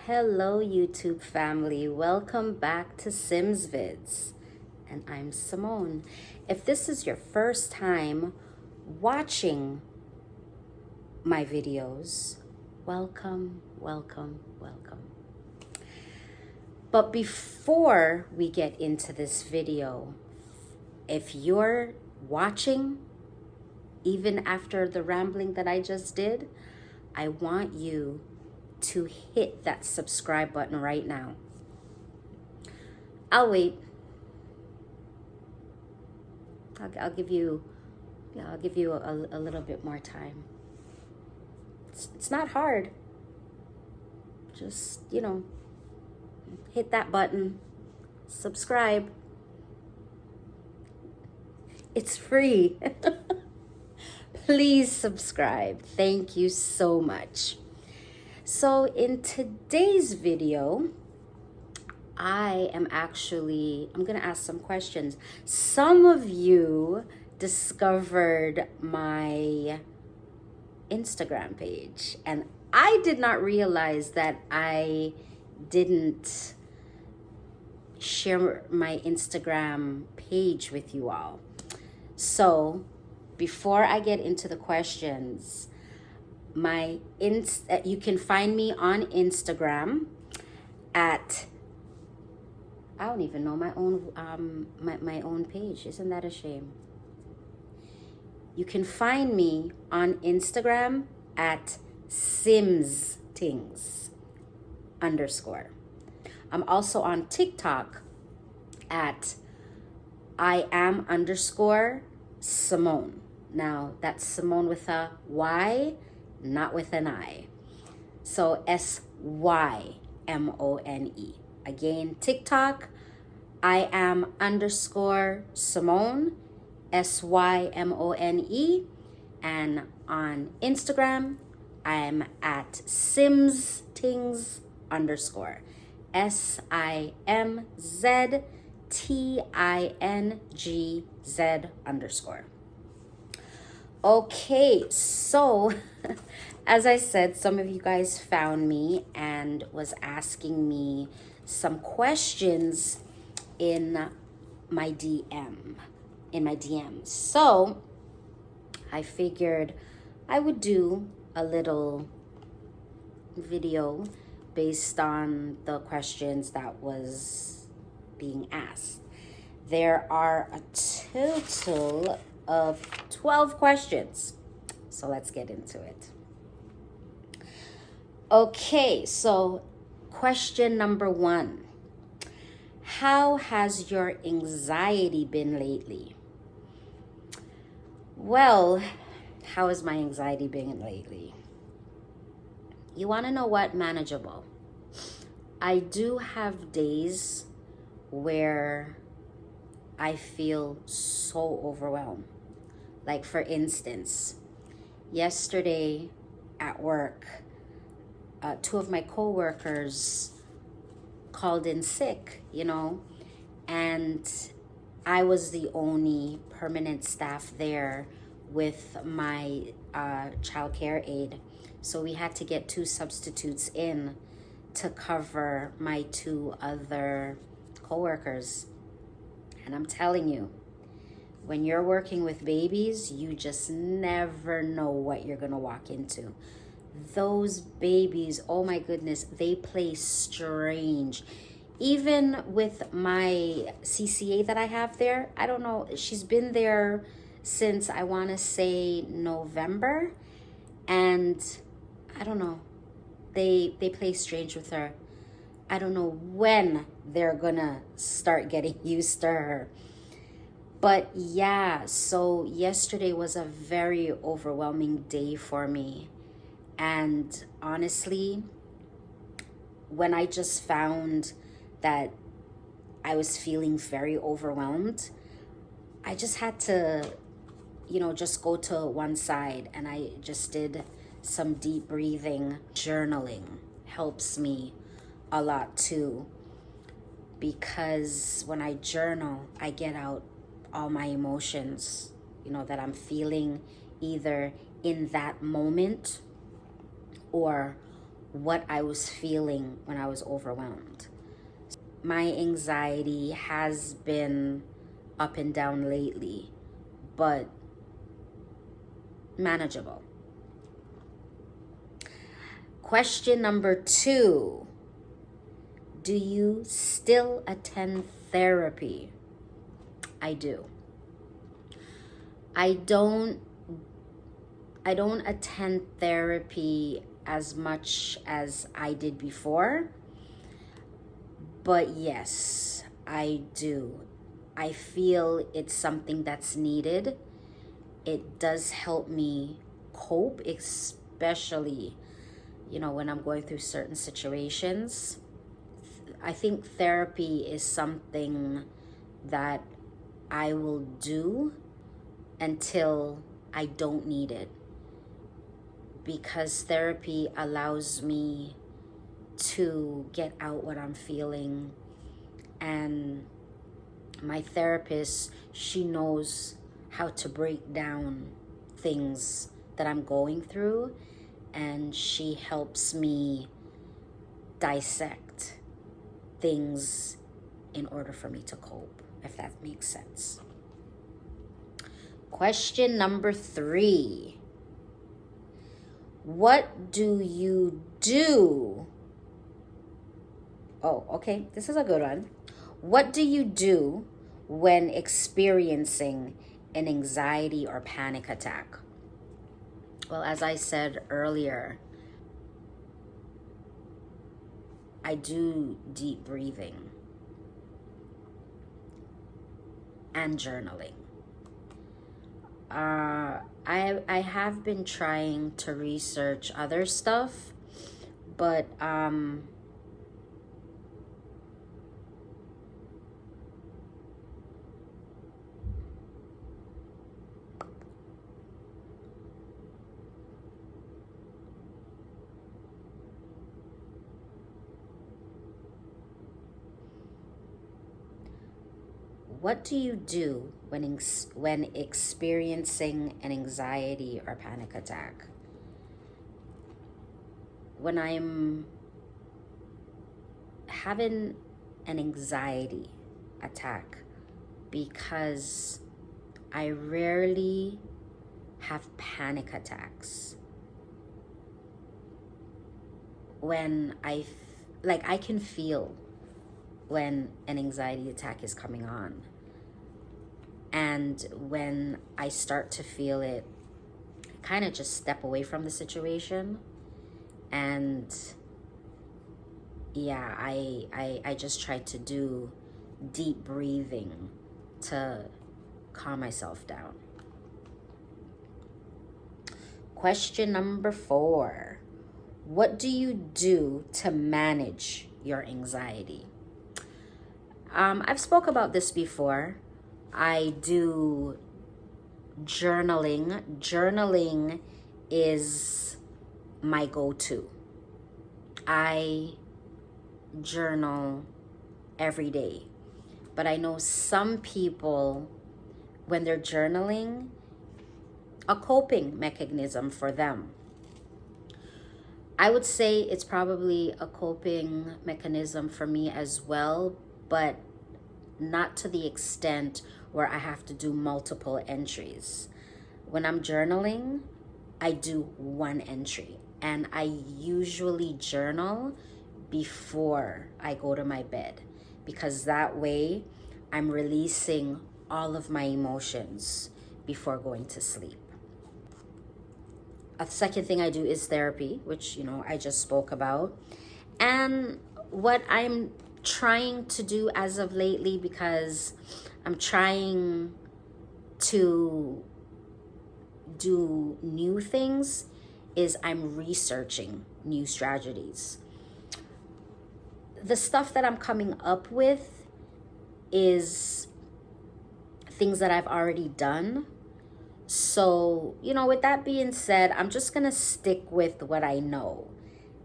Hello, YouTube family. Welcome back to Simz Vidz. And I'm Simone. If this is your first time watching my videos, welcome, welcome, welcome. But before we get into this video, if you're watching, even after the rambling that I just did, I want you to hit that subscribe button right now. I'll wait. I'll give you a little bit more time. It's not hard. Just, hit that button, subscribe. It's free. Please subscribe. Thank you so much. So in today's video, I'm gonna ask some questions. Some of you discovered my Instagram page, and I did not realize that I didn't share my Instagram page with you all. So before I get into the questions, you can find me on Instagram at, I don't even know my own page. Isn't that a shame? You can find me on Instagram at Simz _. I'm also on TikTok at I am _Simone. Now that's Simone with a Y, not with an I. So SYMONE. Again, TikTok, I am _Simone, SYMONE. And on Instagram, I'm at Simz _, SIMZTINGZ _. Okay, so as I said, some of you guys found me and was asking me some questions in my DMs. So I figured I would do a little video based on the questions that was being asked. There are a total of 12 questions. So let's get into it. Okay, so question number 1. How has your anxiety been lately? Well, how has my anxiety been lately? You want to know what? Manageable. I do have days where I feel so overwhelmed. Like, for instance, yesterday at work, 2 of my coworkers called in sick, and I was the only permanent staff there with my childcare aide. So we had to get 2 substitutes in to cover my 2 other coworkers. And I'm telling you, when you're working with babies, you just never know what you're gonna walk into. Those babies, oh my goodness, they play strange. Even with my CCA that I have there, I don't know, she's been there since I wanna say November, and I don't know, they play strange with her. I don't know when they're gonna start getting used to her. But yeah, so yesterday was a very overwhelming day for me. And honestly, when I just found that I was feeling very overwhelmed, I just had to, just go to one side, and I just did some deep breathing. Journaling helps me a lot too, because when I journal, I get out all my emotions, that I'm feeling either in that moment or what I was feeling when I was overwhelmed. My anxiety has been up and down lately, but manageable. Question number 2. Do you still attend therapy? I do. I don't attend therapy as much as I did before, but yes, I do. I feel it's something that's needed. It does help me cope, especially, when I'm going through certain situations. I think therapy is something that I will do until I don't need it, because therapy allows me to get out what I'm feeling. And my therapist, she knows how to break down things that I'm going through, and she helps me dissect things in order for me to cope, if that makes sense. Question number 3. What do you do? Oh, okay, this is a good one. What do you do when experiencing an anxiety or panic attack? Well, as I said earlier, I do deep breathing and journaling. I have been trying to research other stuff, but what do you do when experiencing an anxiety or panic attack? When I'm having an anxiety attack, because I rarely have panic attacks. When I can feel when an anxiety attack is coming on. And when I start to feel it, I kind of just step away from the situation. And yeah, I just try to do deep breathing to calm myself down. Question number 4. What do you do to manage your anxiety? I've spoke about this before. I do journaling. Journaling is my go-to. I journal every day. But I know some people, when they're journaling, a coping mechanism for them. I would say it's probably a coping mechanism for me as well, but not to the extent where I have to do multiple entries. When I'm journaling, I do one entry, and I usually journal before I go to my bed, because that way I'm releasing all of my emotions before going to sleep. A second thing I do is therapy, which, I just spoke about. And what I'm trying to do as of lately, because I'm trying to do new things, is I'm researching new strategies. The stuff that I'm coming up with is things that I've already done. So, with that being said, I'm just going to stick with what I know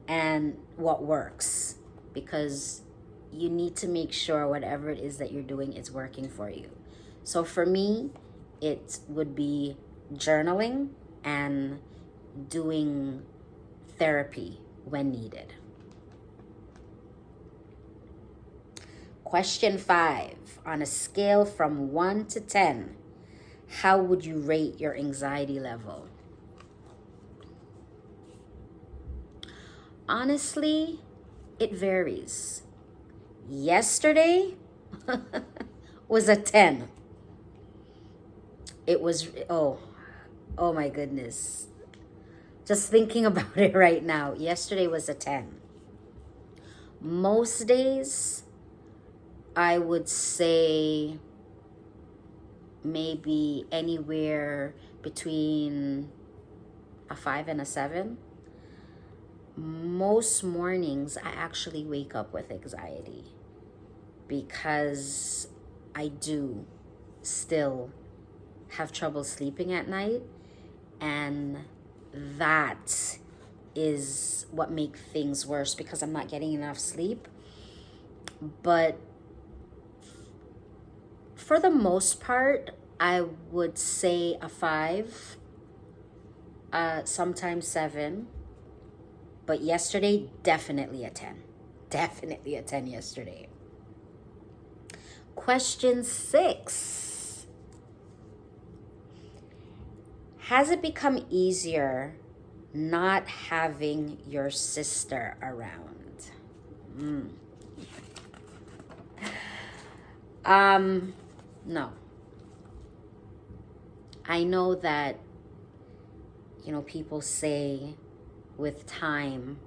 and what works, because you need to make sure whatever it is that you're doing is working for you. So for me, it would be journaling and doing therapy when needed. Question 5. On a scale from 1 to 10, how would you rate your anxiety level? Honestly, it varies. Yesterday was a 10. It was, oh my goodness. Just thinking about it right now, yesterday was a 10. Most days, I would say maybe anywhere between a 5 and a 7. Most mornings, I actually wake up with anxiety because I do still have trouble sleeping at night, and that is what makes things worse because I'm not getting enough sleep. But for the most part, I would say a 5, sometimes 7. But yesterday, definitely a 10. Definitely a 10 yesterday. Question 6. Has it become easier not having your sister around? No. I know that, people say with time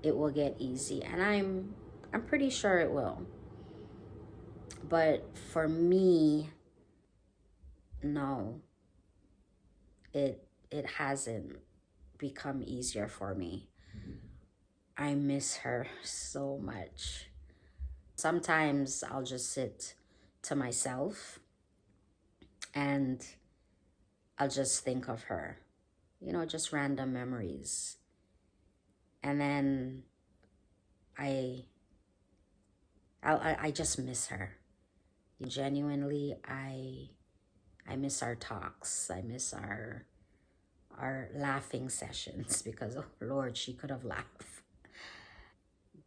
it will get easy, and I'm pretty sure it will. But for me, no. It hasn't become easier for me. I miss her so much. Sometimes I'll just sit to myself and I'll just think of her, just random memories. And then I just miss her. Genuinely, I miss our talks. I miss our laughing sessions because, oh Lord, she could have laughed.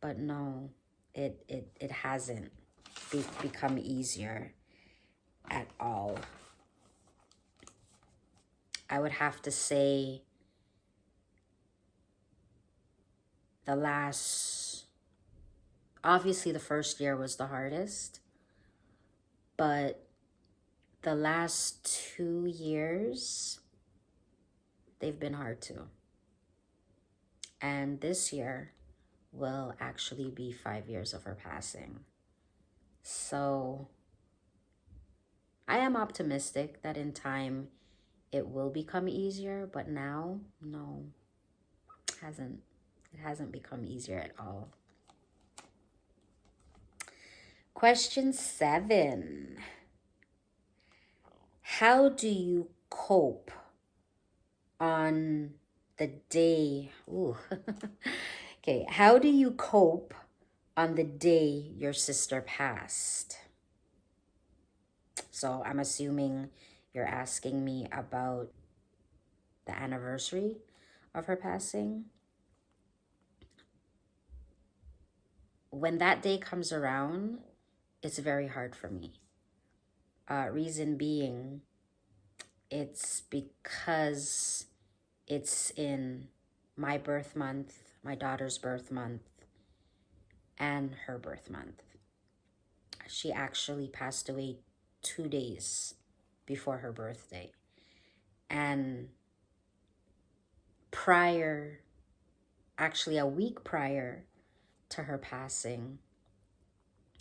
But no, it hasn't become easier at all. I would have to say obviously the first year was the hardest, but the last 2 years, they've been hard too. And this year will actually be 5 years of her passing. So I am optimistic that in time it will become easier, but now, no, it hasn't become easier at all. Question 7. How do you cope on the day? Okay, how do you cope on the day your sister passed? So I'm assuming you're asking me about the anniversary of her passing. When that day comes around, it's very hard for me. Reason being, it's because it's in my birth month, my daughter's birth month, and her birth month. She actually passed away 2 days before her birthday. And actually a week prior to her passing,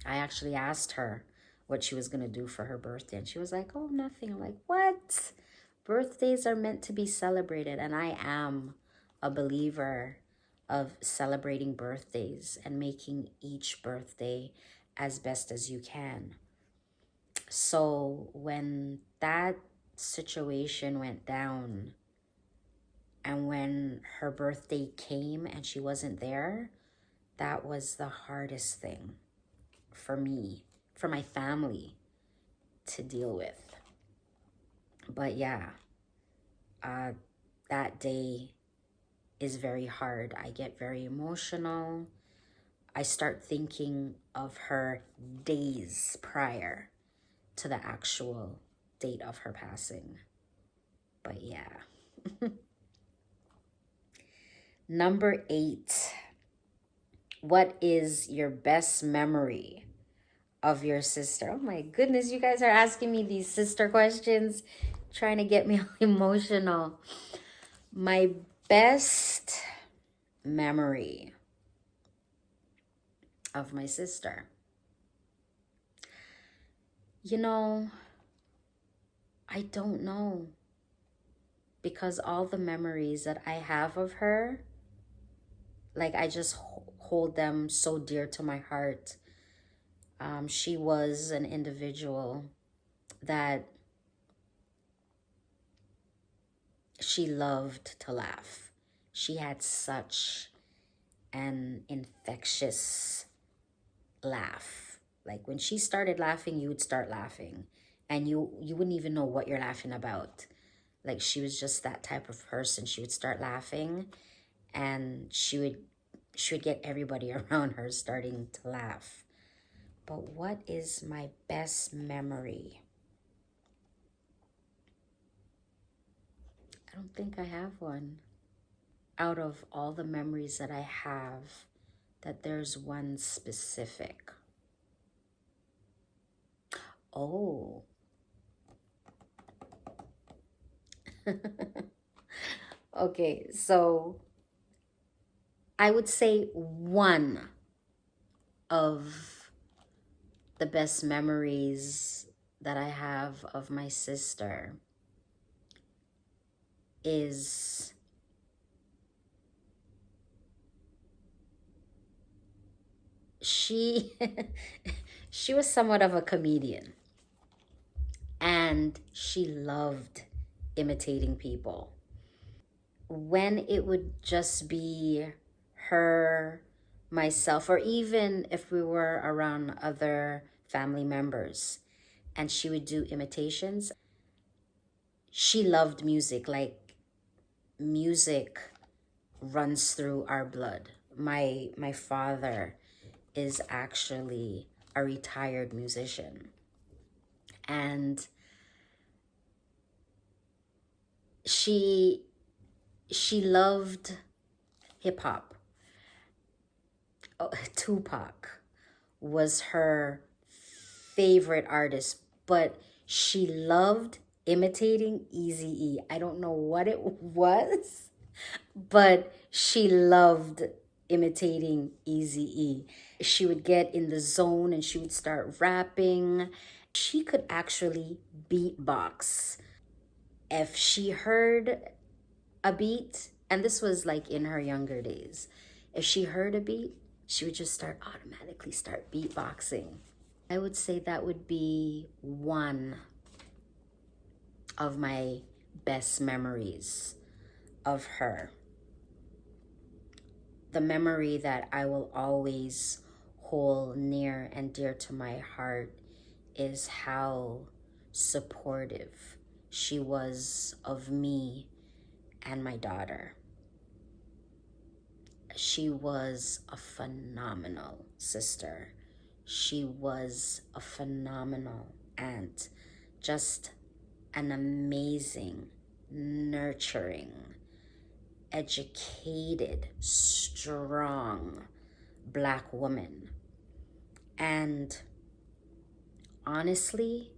I actually asked her what she was going to do for her birthday. And she was like, oh, nothing. I'm like, what? Birthdays are meant to be celebrated. And I am a believer of celebrating birthdays and making each birthday as best as you can. So when that situation went down and when her birthday came and she wasn't there, that was the hardest thing for me, for my family to deal with. But yeah, that day, is very hard. I get very emotional. I start thinking of her days prior to the actual date of her passing. But yeah. Number 8. What is your best memory of your sister? Oh my goodness, you guys are asking me these sister questions, trying to get me emotional. My best memory of my sister. You know, I don't know. Because all the memories that I have of her, like I just hold them so dear to my heart. She was an individual that she loved to laugh. She had such an infectious laugh. Like when she started laughing, you would start laughing, and you wouldn't even know what you're laughing about. Like she was just that type of person. She would start laughing, and she would get everybody around her starting to laugh. But what is my best memory? I don't think I have one. Out of all the memories that I have, that there's one specific. Oh. Okay, so I would say one of the best memories that I have of my sister is she she was somewhat of a comedian, and she loved imitating people. When it would just be her, myself, or even if we were around other family members and she would do imitations, she loved music. Like music runs through our blood. My father is actually a retired musician, and she loved hip hop. Oh, Tupac was her favorite artist, but she loved imitating Eazy-E. I don't know what it was, but she loved imitating Eazy-E. She would get in the zone and she would start rapping. She could actually beatbox. If she heard a beat, and this was like in her younger days, if she heard a beat, she would just automatically start beatboxing. I would say that would be one of my best memories of her. The memory that I will always hold near and dear to my heart is how supportive she was of me and my daughter. She was a phenomenal sister. She was a phenomenal aunt. Just an amazing, nurturing, educated, strong Black woman. And honestly,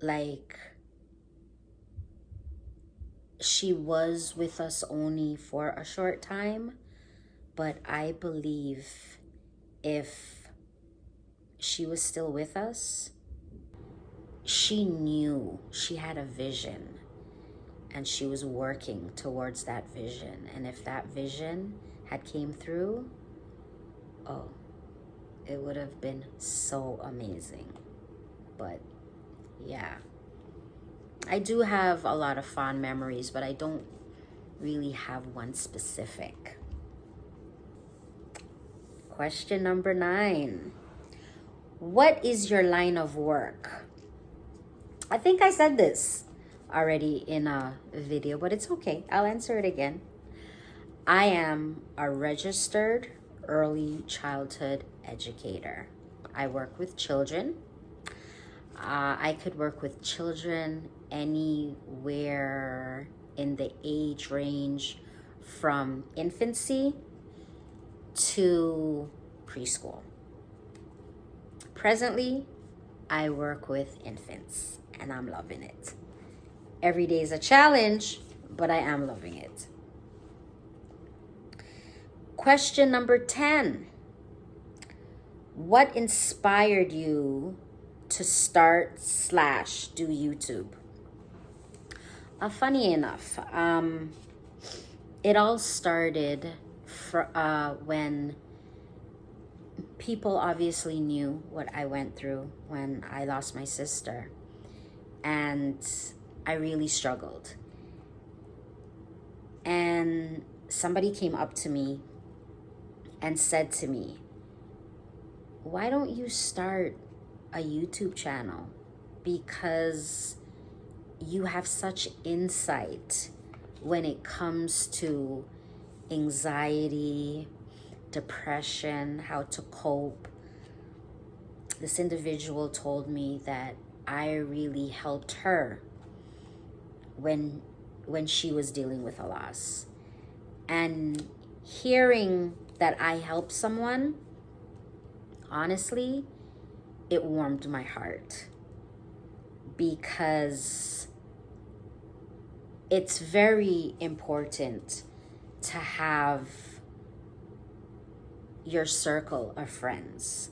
like, she was with us only for a short time, but I believe if she was still with us, she knew she had a vision and she was working towards that vision. And if that vision had came through, oh, it would have been so amazing. But yeah, I do have a lot of fond memories, but I don't really have one specific. Question number 9. What is your line of work? I think I said this already in a video, but it's okay. I'll answer it again. I am a registered early childhood educator. I work with children. I could work with children anywhere in the age range from infancy to preschool. Presently, I work with infants and I'm loving it. Every day is a challenge, but I am loving it. Question number 10. What inspired you to start/do YouTube? Funny enough, it all started when people obviously knew what I went through when I lost my sister. And I really struggled. And somebody came up to me and said to me, why don't you start a YouTube channel? Because you have such insight when it comes to anxiety, depression, how to cope. This individual told me that I really helped her when she was dealing with a loss. And hearing that I helped someone, honestly, it warmed my heart, because it's very important to have your circle of friends.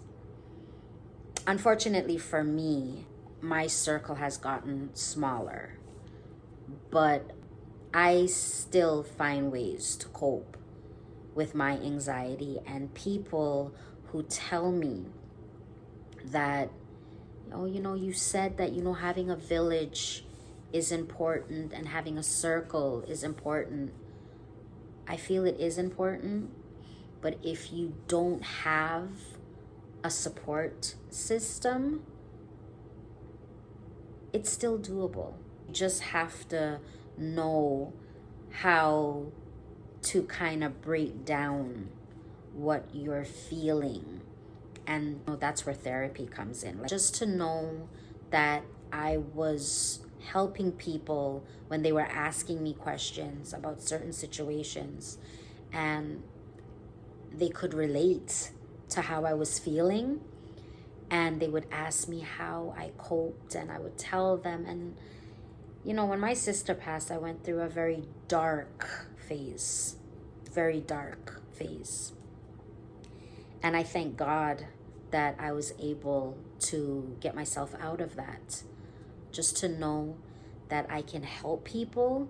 Unfortunately for me, my circle has gotten smaller, but I still find ways to cope with my anxiety, and people who tell me that, oh, you said that, having a village is important and having a circle is important. I feel it is important, but if you don't have a support system, it's still doable. You just have to know how to kind of break down what you're feeling. And that's where therapy comes in. Just to know that I was helping people when they were asking me questions about certain situations, and they could relate to how I was feeling, and they would ask me how I coped, and I would tell them. And when my sister passed, I went through a very dark phase. And I thank God that I was able to get myself out of that. Just to know that I can help people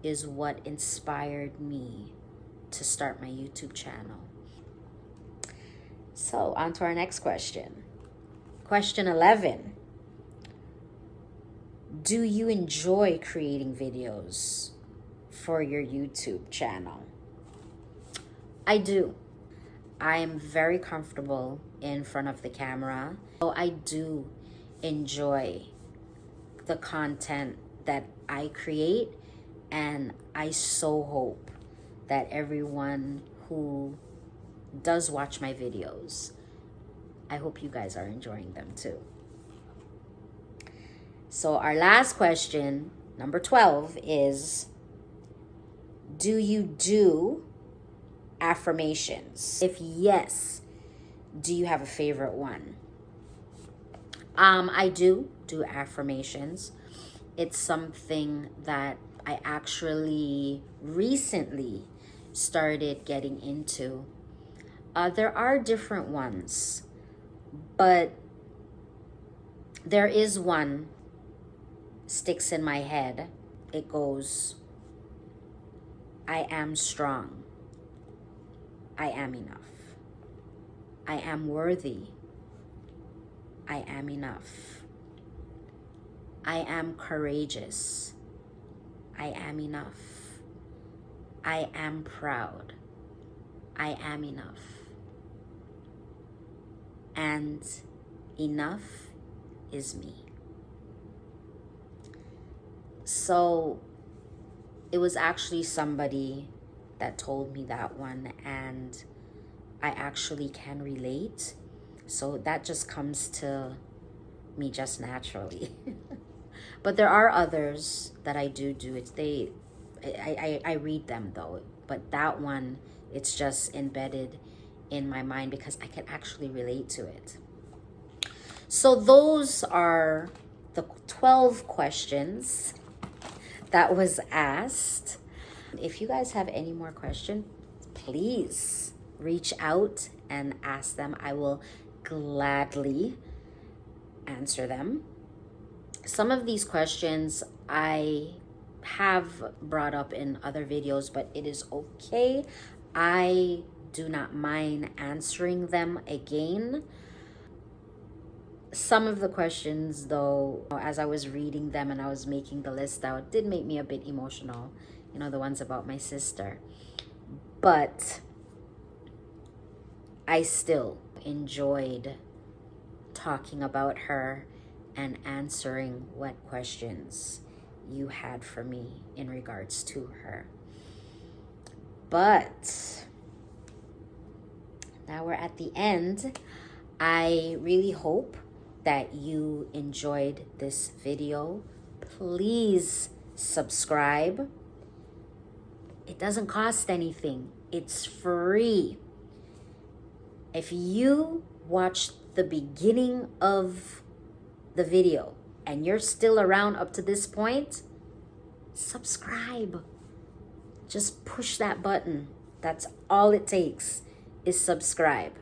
is what inspired me to start my YouTube channel. So, on to our next question. Question 11. Do you enjoy creating videos for your YouTube channel? I do. I am very comfortable in front of the camera. So I do enjoy the content that I create, and I so hope that everyone who does watch my videos, I hope you guys are enjoying them too. So our last question, number 12, is, do you do affirmations? If yes, do you have a favorite one? I do affirmations. It's something that I actually recently started getting into. There are different ones, but there is one sticks in my head. It goes, I am strong. I am enough. I am worthy. I am enough. I am courageous. I am enough. I am proud. I am enough. And enough is me. So it was actually somebody that told me that one, and I actually can relate. So that just comes to me just naturally. But there are others that I do. I read them though, but that one, it's just embedded in my mind because I can actually relate to it. So those are the 12 questions that was asked. If you guys have any more questions, please reach out and ask them. I will gladly answer them. Some of these questions I have brought up in other videos, but it is okay. I do not mind answering them again. Some of the questions, though, as I was reading them and I was making the list out, did make me a bit emotional. The ones about my sister. But I still enjoyed talking about her and answering what questions you had for me in regards to her. But now we're at the end. I really hope that you enjoyed this video. Please subscribe. It doesn't cost anything. It's free. If you watched the beginning of the video and you're still around up to this point, subscribe. Just push that button. That's all it takes, is subscribe.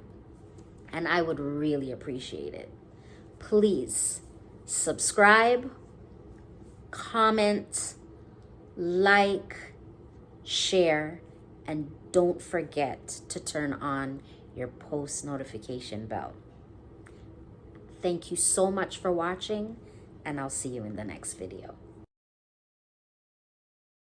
And I would really appreciate it. Please subscribe, comment, like, share, and don't forget to turn on your post notification bell. Thank you so much for watching, and I'll see you in the next video.